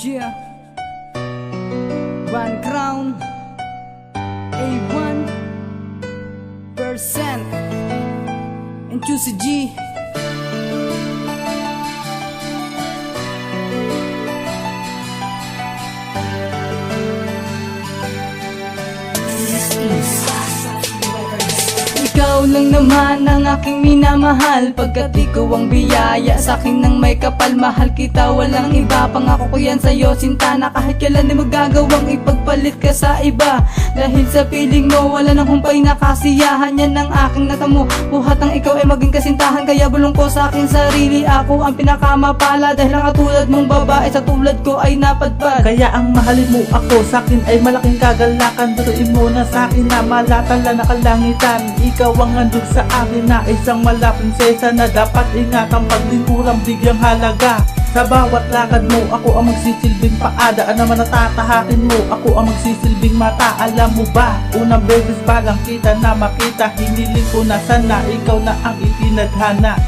Yeah, One Crown A1% and Juicy G. Ikaw lang naman ang aking minamahal, pagkat ikaw ang biyaya sa akin ng may kapal. Mahal kita, walang iba, pangako ko yan sa'yo sinta, na kahit kailan di magagawang ipagpalit ka sa iba. Dahil sa piling mo, wala nang humpay na kasiyahan, yan ang aking natamo. Buhat ang ikaw ay maging kasintahan, kaya bulong ko sa aking sarili, ako ang pinakamapala. Dahil ang katulad mong babae sa tulad ko ay napadpad. Kaya ang mahalin mo ako sa'kin ay malaking kagalakan. Duruin mo na sa'kin na malatala na kalangitan. Ikaw ang andun sa akin na isang malaprinsesa, na dapat ingatan pag di kurang bigyang halaga. Sa bawat lakad mo, ako ang magsisilbing paada. Naman natatahakin mo, ako ang magsisilbing mata. Alam mo ba, unang beses pa lang kita na makita, hiniling ko na sana ikaw na ang itinadhana.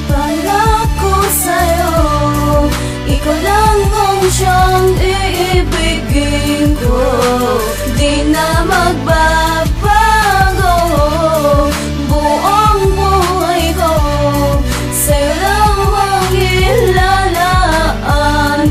Pangako sa'yo, ikaw lang ang siyang iibigin ko. Di na magbabago buong buhay ko. Sa'yo lang ang ilalaan,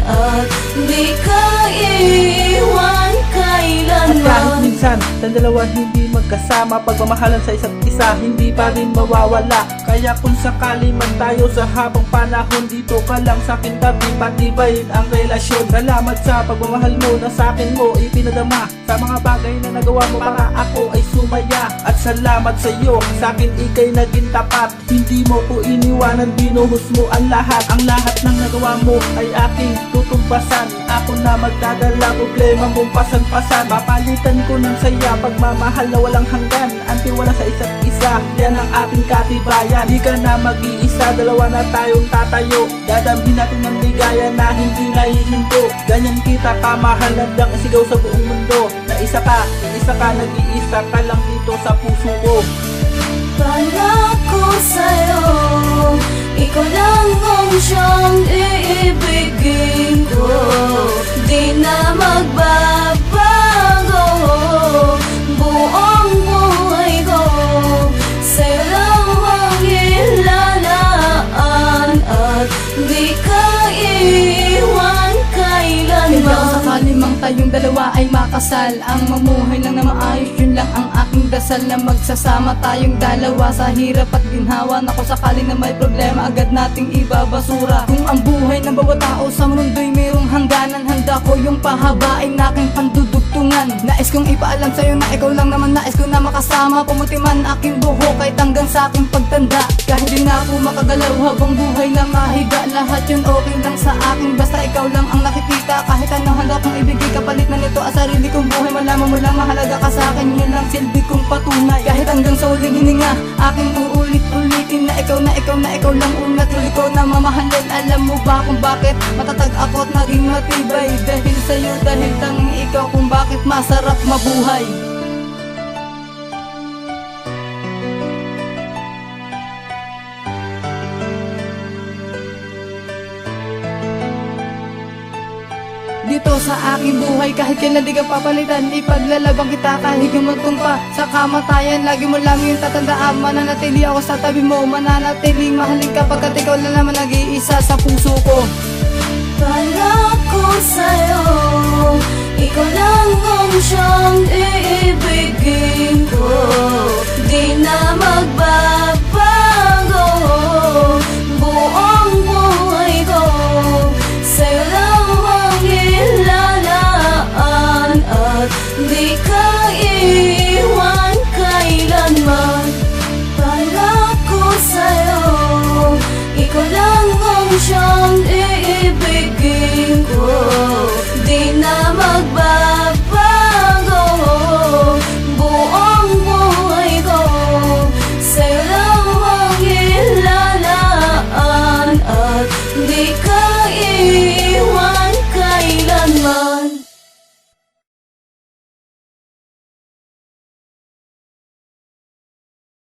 at di ka iiwan At kahit kailanman. minsan, tayong dalawa hindi magkasama, pagmamahalan sa isa't isa hindi pa rin mawawala. Kaya kung sakali man tayo sa habang panahon, dito ka lang sa'kin tabi, patibayin ang relasyon. Salamat sa pagmamahal mo na sa'kin mo ipinadama, sa mga bagay na nagawa mo para ako ay sumaya. At salamat sa'yo, sa'kin ika'y naging tapat, hindi mo ko iniwanan, binuhos mo ang lahat. Ang lahat ng nagawa mo ay aking tutumbasan, ako na magdadala, problema mong pasan-pasan. Papalitan ko ng saya, pagmamahal na walang hanggan, antiwala sa isa't isa, yan ang ating katibayan. Di ka na mag-iisa, dalawa na tayong tatayo, dadamhin natin ng ligaya na hindi nahihinto. Ganyan kita kamahal, handang isigaw sa buong mundo, na isa ka, nag-iisa ka lang dito sa puso ko. Pangako sa'yo, ikaw lang ang siyang iibigin ko. Di na magbabago buong buhay ko. Sa'yo lang ang ilalaan, at di ka iiwan Kaya kailanman. sakali mang tayong dalawa ay makasal, ang mamuhay lang na maayos, yun lang ang aking dasal. Na magsasama tayong dalawa sa hirap at ginhawa, na kung sakali na may problema agad nating ibabasura. Kung ang buhay ng bawat tao sa mundo'y mayroong hangganan, handa ko yung pahabain na aking pandudugtungan. Nais kong ipaalam sa'yo na ikaw lang naman, nais ko na makasama, pumuti man aking buhok kahit hanggang sa aking pagtanda. Kahit di na ako makagalaw habang buhay na mahiga, lahat yun okay lang sa akin, basta ikaw lang ang nakikita. Kahit ano handa kong ibigay kapalit na nito ang sarili kong buhay, malaman mo lang mahalaga ka sa akin, yun lang silbi kong patunay. Kahit hanggang sa huling hininga, aking uulit-ulitin na ikaw lang unat huli ko na mamahalin. Alam mo ba kung bakit matatag ako at naging matibay? Dahil sa'yo, dahil tanging ikaw kung bakit masarap mabuhay. Dito sa aking buhay, kahit kailan di ka papalitan, ipaglalabang kita kahit gumutong pa sa kamatayan. Lagi mo lang yung tatandaan, mananatili ako sa tabi mo, mananatili mahalin ka, pagkat ikaw lang naman nag-iisa sa puso ko. Pangako sa'yo, ikaw lang ang siyang iibigin